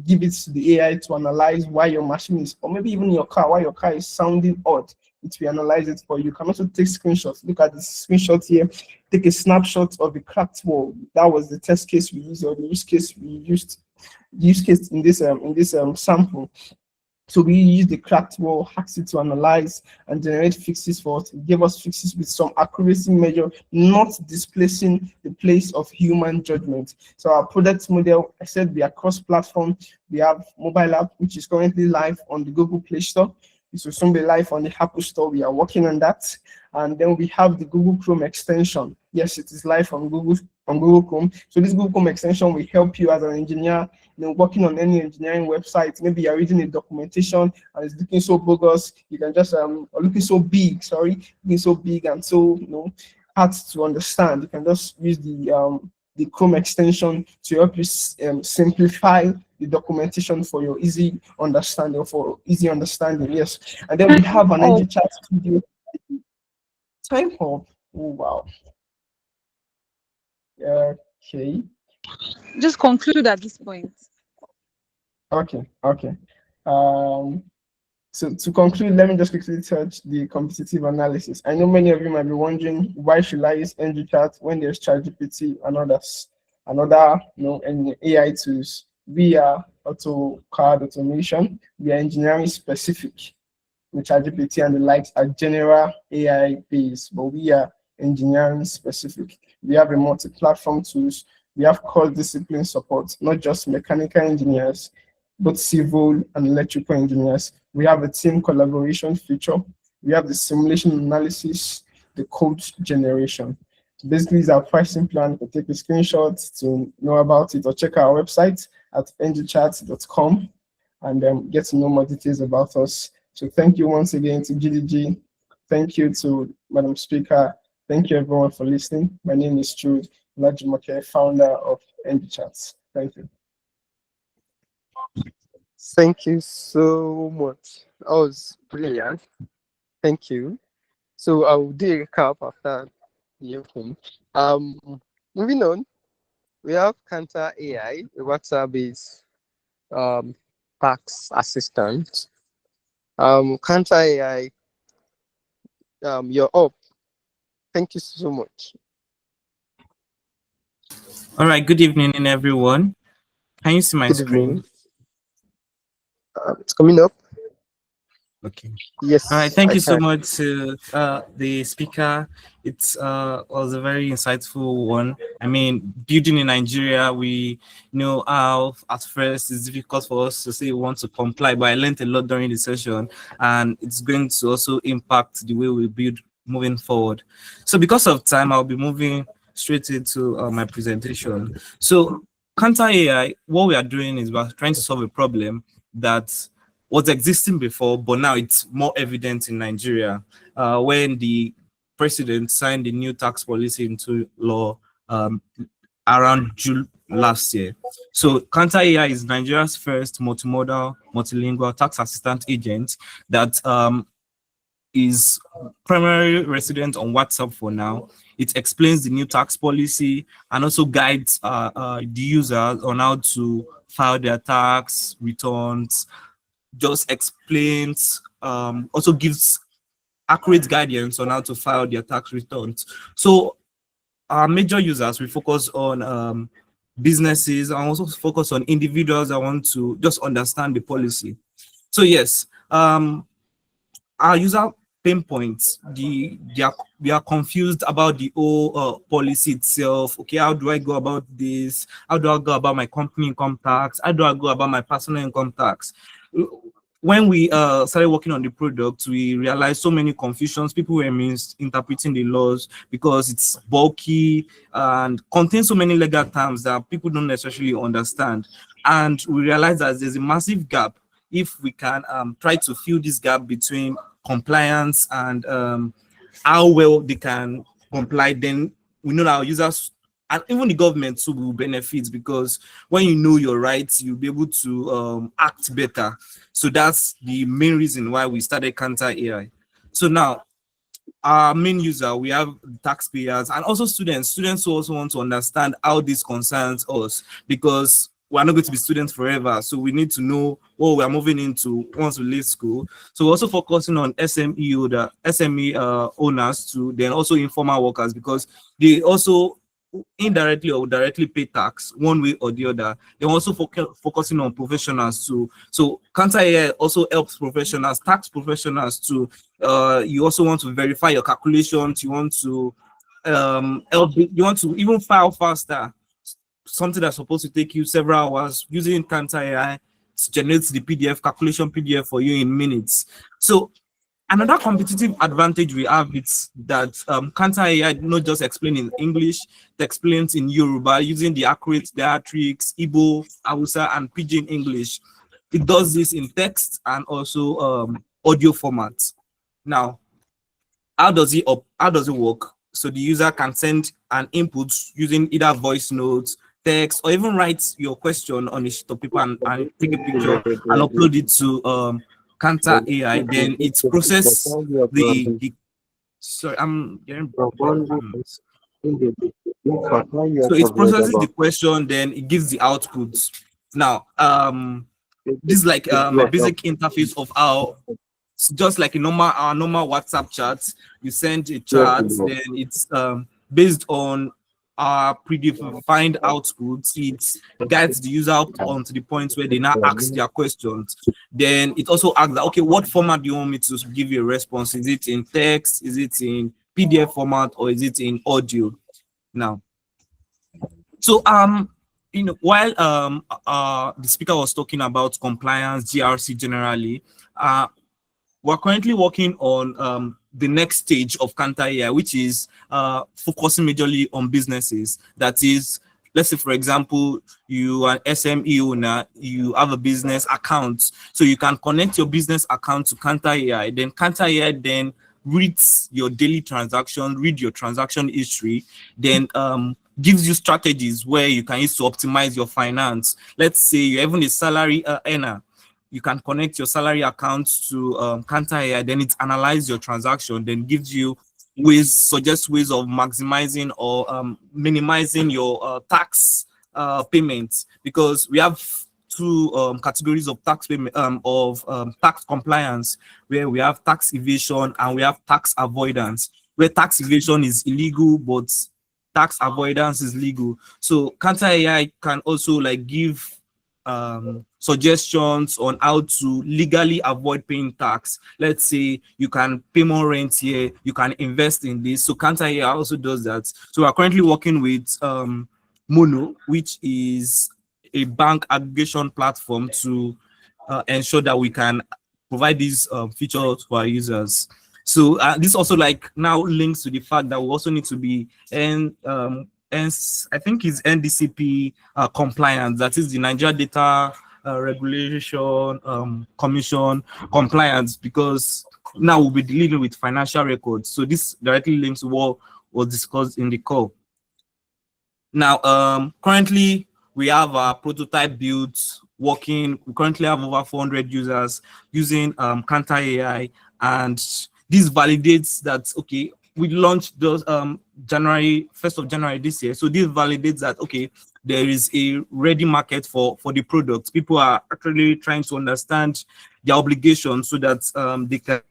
E: give it to the AI to analyze why your machine is, or maybe even your car, why your car is sounding odd. It will analyze it for you. You can also take screenshots. Look at this screenshot here. Take a snapshot of the cracked wall. That was the test case we used, or the use case we used. Use case in this sample. So we use the cracked wall, asked it to analyze and generate fixes for us. It gave us fixes with some accuracy measure, not displacing the place of human judgment. So our product model, I said, we are cross-platform. We have mobile app, which is currently live on the Google Play Store. It will soon be live on the Apple Store. We are working on that. And then we have the Google Chrome extension. Yes, it is live on Google Chrome. So this Google Chrome extension will help you as an engineer, working on any engineering website. Maybe you're reading a documentation and it's looking so bogus. You can just or looking so big, looking so big and so hard to understand. You can just use the Chrome extension to help you simplify the documentation for your easy understanding, yes. And then we have an EngiChat studio. Time up. Oh, wow. Okay.
B: Just conclude at this point.
E: Okay. So to conclude, let me just quickly touch the competitive analysis. I know many of you might be wondering, why should I use EngiChat when there's ChatGPT and other and AI tools? We are AutoCAD automation. We are engineering specific. With ChatGPT and the likes are general AI based, but we are engineering specific. We have a multi-platform tools. We have cross-discipline support, not just mechanical engineers, but civil and electrical engineers. We have a team collaboration feature. We have the simulation analysis, the code generation. So basically, it's our pricing plan. You can take a screenshot to know about it, or check our website at engichat.com and get to know more details about us. So thank you once again to GDG. Thank you to Madam Speaker. Thank you everyone for listening. My name is Jude Olajumoke, founder of EngiChat. Thank you.
D: Thank you so much. That was brilliant. Thank you. So I will do a recap after the open. Moving on, we have Canter AI, a WhatsApp-based tax assistant. Counter AI, you're up. Thank you so much.
F: All right, good evening, everyone. Can you see my
D: Good
F: screen?
D: evening. It's coming up.
F: Okay.
D: Yes.
F: All right, thank
D: I
F: you so
D: can.
F: much to the speaker. It was a very insightful one. I mean, building in Nigeria, we know how at first it's difficult for us to say we want to comply, but I learned a lot during the session, and it's going to also impact the way we build moving forward. So because of time, I'll be moving straight into my presentation. So counter AI, what we are doing is we're trying to solve a problem that was existing before, but now it's more evident in Nigeria when the president signed the new tax policy into law around June last year. So Counter AI is Nigeria's first multimodal, multilingual tax assistant agent that is primarily resident on WhatsApp for now. It explains the new tax policy and also guides the users on how to file their tax returns, just explains, also gives accurate guidance on how to file their tax returns. So our major users, we focus on businesses and also focus on individuals that want to just understand the policy. So yes, our user pain points, they are confused about the whole policy itself. Okay, how do I go about this? How do I go about my company income tax? How do I go about my personal income tax? When we started working on the product, we realized so many confusions. People were misinterpreting the laws because it's bulky and contains so many legal terms that people don't necessarily understand. And we realized that there's a massive gap. If we can try to fill this gap between compliance and how well they can comply, then we know that our users and even the government too will benefit, because when you know your rights, you'll be able to act better. So that's the main reason why we started Counter AI. So now, our main user, we have taxpayers and also students who also want to understand how this concerns us, because we're not going to be students forever. So we need to know what we're moving into once we leave school. So we're also focusing on SME owners to then also informal workers, because they also indirectly or directly pay tax one way or the other. They're also focusing on professionals too. So Counter AI also helps professionals, tax professionals too. You also want to verify your calculations. You want to you want to even file faster. Something that's supposed to take you several hours, using Counter AI generates the PDF calculation PDF for you in minutes. So another competitive advantage we have is that Counter AI not just explain in English, it explains in Yoruba using the accurate diatrics, Igbo, Hausa, and Pidgin English. It does this in text and also audio formats. Now, how does it work? So the user can send an input using either voice notes, text, or even write your question on a sheet of paper and take a picture and upload it to Counter AI. Then it processes the sorry, I'm getting so it processes the question, then it gives the output. Now, this is like a basic interface of how, just like a normal WhatsApp chat. You send a chat, then it's based on our predefined outputs. It guides the user up onto the point where they now ask their questions. Then it also asks that, okay, what format do you want me to give you a response? Is it in text? Is it in PDF format? Or is it in audio? Now, so while the speaker was talking about compliance, GRC generally, we're currently working on the next stage of Counter AI, which is focusing majorly on businesses. That is, let's say, for example, you are an SME owner, you have a business account. So you can connect your business account to Counter AI. Then Counter AI then reads your daily transaction, read your transaction history, then gives you strategies where you can use to optimize your finance. Let's say you're even a salary earner. You can connect your salary account to Counter AI, then it analyzes your transaction, then gives you suggests ways of maximizing or minimizing your tax payments, because we have two categories of tax payment tax compliance, where we have tax evasion and we have tax avoidance, where tax evasion is illegal but tax avoidance is legal. So counter AI can also like give suggestions on how to legally avoid paying tax. Let's say you can pay more rent here, you can invest in this. So counter AI also does that. So we're currently working with Mono, which is a bank aggregation platform to ensure that we can provide these features for our users. So this also like now links to the fact that we also need to be I think it's NDCP compliant, that is the Nigeria Data Regulation Commission compliance, because now we'll be dealing with financial records. So this directly links to what was discussed in the call. Now, currently we have our prototype builds working. We currently have over 400 users using Counter AI, and this validates that, okay, we launched those January 1st of January this year. So this validates that, okay, there is a ready market for the product. People are actually trying to understand their obligations so that they can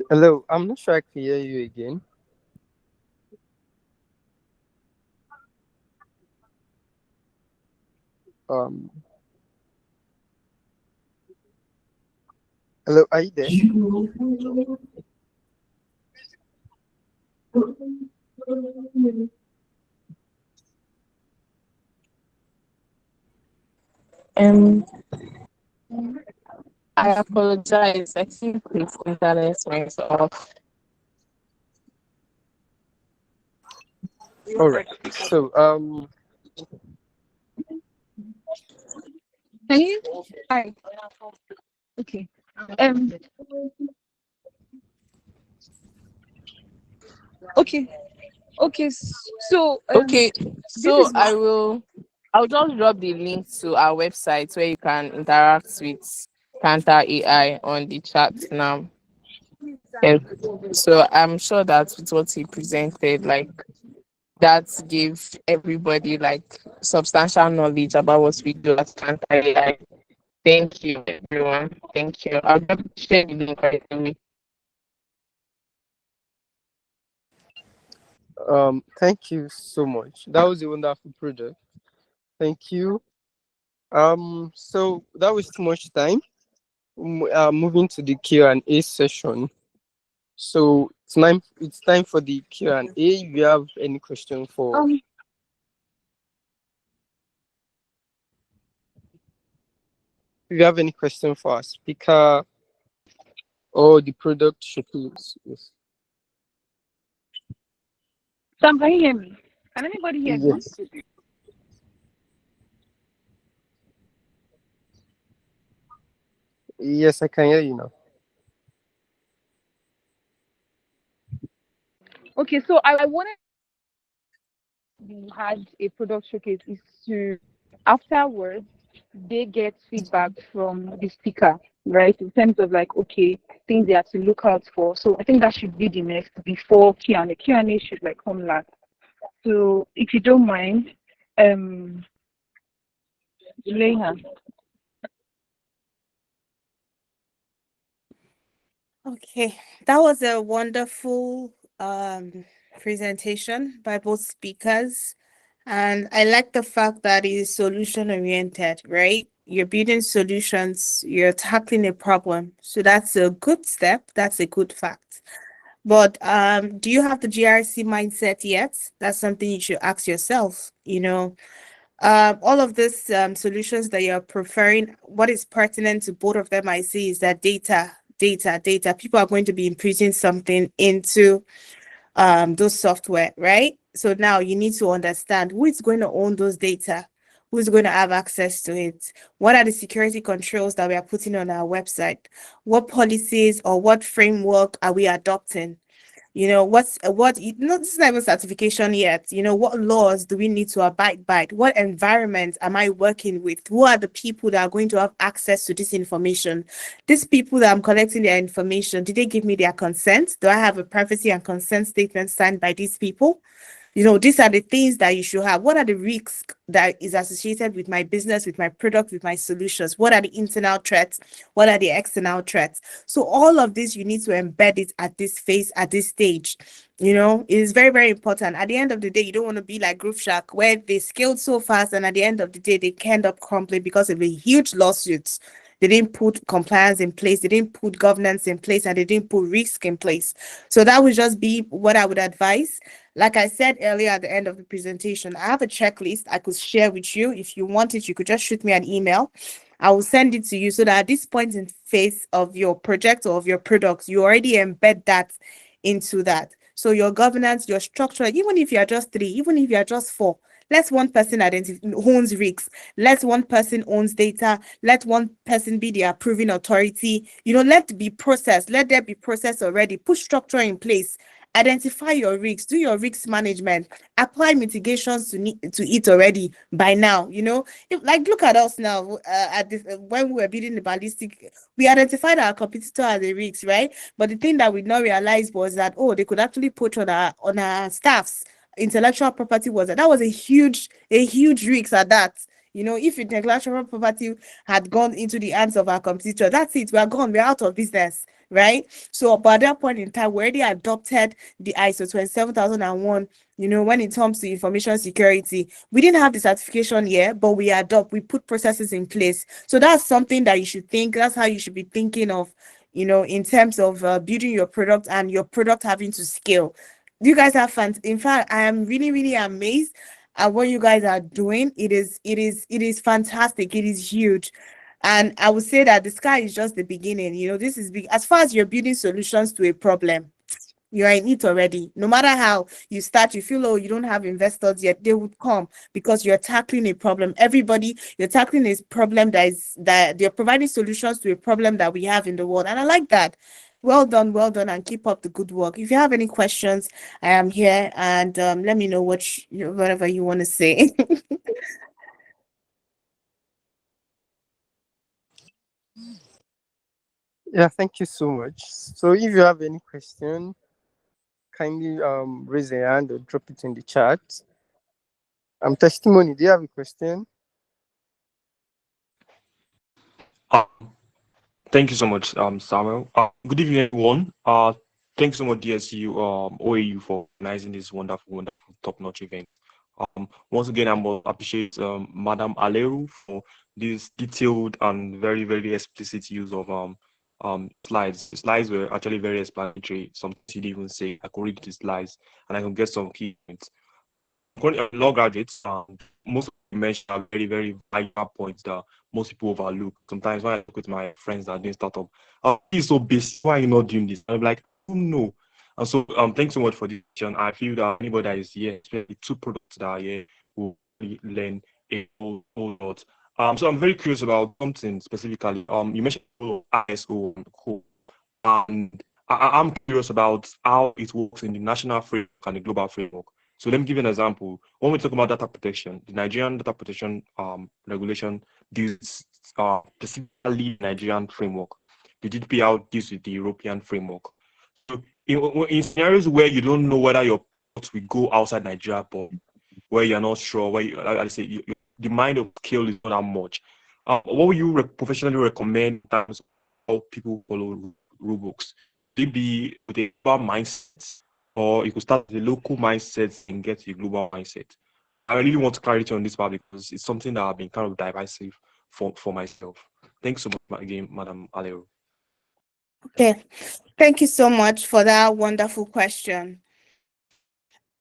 D: Hello, I'm not sure I can hear you again. Hello, are you there?
G: I apologize. I think his internet went off.
D: All right. So
B: Can you? Hi. Okay. Okay. Okay. So
G: Okay, so
B: this is
G: I'll just drop the link to our website where you can interact with Counter AI on the chat now. So I'm sure that with what he presented, like that gave everybody like substantial knowledge about what we do at Counter AI. Thank you, everyone. Thank you. I'll just share the link right away.
D: thank you so much. That was a wonderful project. Thank you. So that was too much time. Moving to the Q&A session. So it's time for the Q&A. If you have any question for if you have any question for our speaker or the product showcase, yes.
B: Sam, can you hear me? Can anybody hear me?
D: Yes. Yes, I can hear you now.
B: Okay, so I wanted we had a product showcase is to afterwards they get feedback from the speaker, right? In terms of like, okay, things they have to look out for. So I think that should be the next before Q&A. Q&A should like come last. So if you don't mind, Zulaykhah.
A: Okay, that was a wonderful presentation by both speakers. And I like the fact that it is solution oriented, right? You're building solutions, you're tackling a problem. So that's a good step. That's a good fact. But do you have the GRC mindset yet? That's something you should ask yourself. All of these solutions that you're preferring, what is pertinent to both of them, I see, is that data data. People are going to be inputting something into those software, right? So now you need to understand who is going to own those data, who's going to have access to it, what are the security controls that we are putting on our website, what policies or what framework are we adopting. You know, this is not even certification yet. You know, what laws do we need to abide by? What environment am I working with? Who are the people that are going to have access to this information? These people that I'm collecting their information, did they give me their consent? Do I have a privacy and consent statement signed by these people? You know, these are the things that you should have. What are the risks that is associated with my business, with my product, with my solutions? What are the internal threats? What are the external threats? So all of this, you need to embed it at this phase, at this stage. You know, it is very, very important. At the end of the day, you don't want to be like Groove Shack, where they scaled so fast, and at the end of the day, they end up crumbling because of a huge lawsuits. They didn't put compliance in place, they didn't put governance in place, and they didn't put risk in place. So that would just be what I would advise. Like I said earlier at the end of the presentation, I have a checklist I could share with you. If you want it, you could just shoot me an email. I will send it to you so that at this point in phase of your project or of your product, you already embed that into that. So your governance, your structure, even if you are just 3, even if you are just 4, let one person owns risks. Let one person owns data. Let one person be the approving authority. You know, let be processed. Let there be process already. Put structure in place. Identify your risks, do your risk management, apply mitigations to it already by now. You know, like look at us now. When we were building the ballistic, we identified our competitor as a risk, right? But the thing that we not realized was that they could actually put on our staffs intellectual property that was a huge risk at that. You know, if intellectual property had gone into the hands of our competitor, that's it. We are gone. We're out of business, right? So, by that point in time, we already adopted the ISO 27001. You know, when it comes to information security, we didn't have the certification yet, but we put processes in place. So that's something that you should think. That's how you should be thinking of. You know, in terms of building your product and your product having to scale. You guys have fun. In fact, I am really, really amazed at what you guys are doing. It is fantastic. It is huge. And I would say that the sky is just the beginning. You know, this is big. As far as you're building solutions to a problem, you are in it already. No matter how you start, you feel, you don't have investors yet, they would come because you're tackling a problem. You're tackling a problem that they're providing solutions to a problem that we have in the world. And I like that. Well done, and keep up the good work. If you have any questions, I am here, and let me know whatever you want to say.
D: Yeah, thank you so much. So if you have any question, kindly raise your hand or drop it in the chat. Testimony, do you have a question?
H: Thank you so much, Samuel. Good evening, everyone. Thank you so much, DSU OAU, for organizing this wonderful, top-notch event. Once again, I must appreciate Madam Aileru for this detailed and very, very explicit use of slides. The slides were actually very explanatory. Some she didn't even say. I could read the slides and I can get some key points. Law graduates, most of you mentioned are very, very vital points that most people overlook. Sometimes when I look with my friends that are doing startup, it's so basic. Why are you not doing this? I'm like, oh no. And so thanks so much for this question. I feel that anybody that is here, especially 2 products that are here, will really learn a whole lot. So I'm very curious about something specifically. You mentioned ISO and co. And I'm curious about how it works in the national framework and the global framework. So let me give you an example. When we talk about data protection, the Nigerian data protection regulation deals specifically Nigerian framework. The GDPR deals with the European framework. So in scenarios where you don't know whether your product will go outside Nigeria, but where you're not sure, where like I say, the mind of scale is not that much. What would you professionally recommend in terms of how people follow rule books? Could it be with a global mindset, or you could start with a local mindset and get to a global mindset? I really want clarity on this part because it's something that I've been kind of divisive for myself. Thanks so much again, Madam Aileru.
A: Okay, thank you so much for that wonderful question.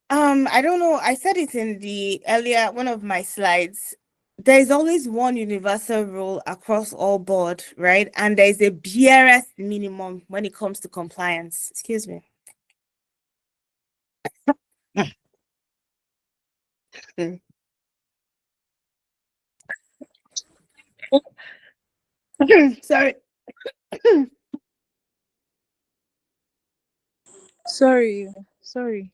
A: I don't know, I said it in the earlier one of my slides. there is always one universal rule across all board, right? And there is a BRS minimum when it comes to compliance. Excuse me. Sorry.
B: Sorry.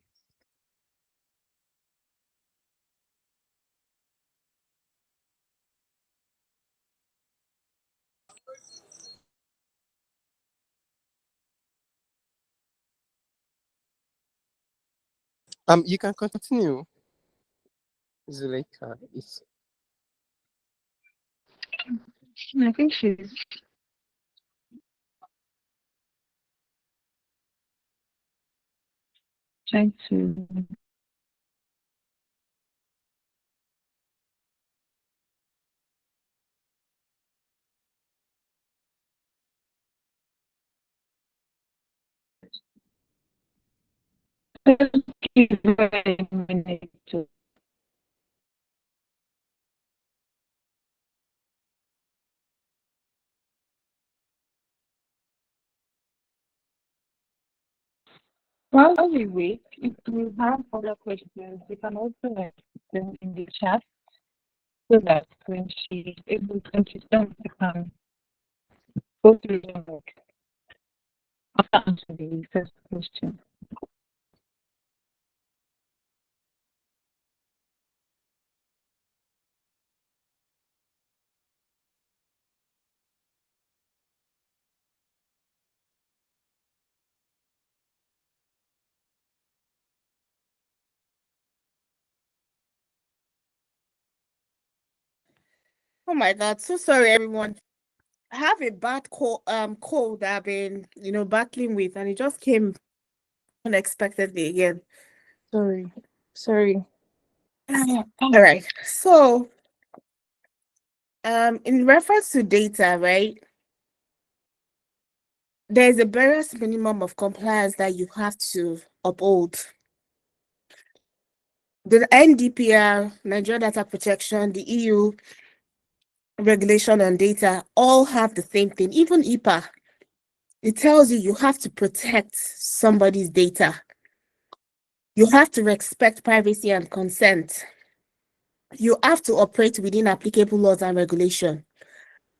D: You can continue, Zulaykhah. It's
B: I think she's trying to. Give her a minute to. While we wait, if you have other questions, you can also ask them in the chat so that when she's done, she can go through them after answering the first question.
A: Oh my God, so sorry everyone. I have a bad cold that I've been, battling with, and it just came unexpectedly again.
B: Sorry.
A: All right. So, in reference to data, right? There's a various minimum of compliance that you have to uphold. The NDPR, Nigeria Data Protection, the EU regulation on data all have the same thing. Even IPA, it tells you have to protect somebody's data. You have to respect privacy and consent. You have to operate within applicable laws and regulation.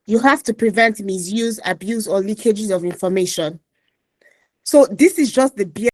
A: You have to prevent misuse, abuse, or leakages of information. So this is just the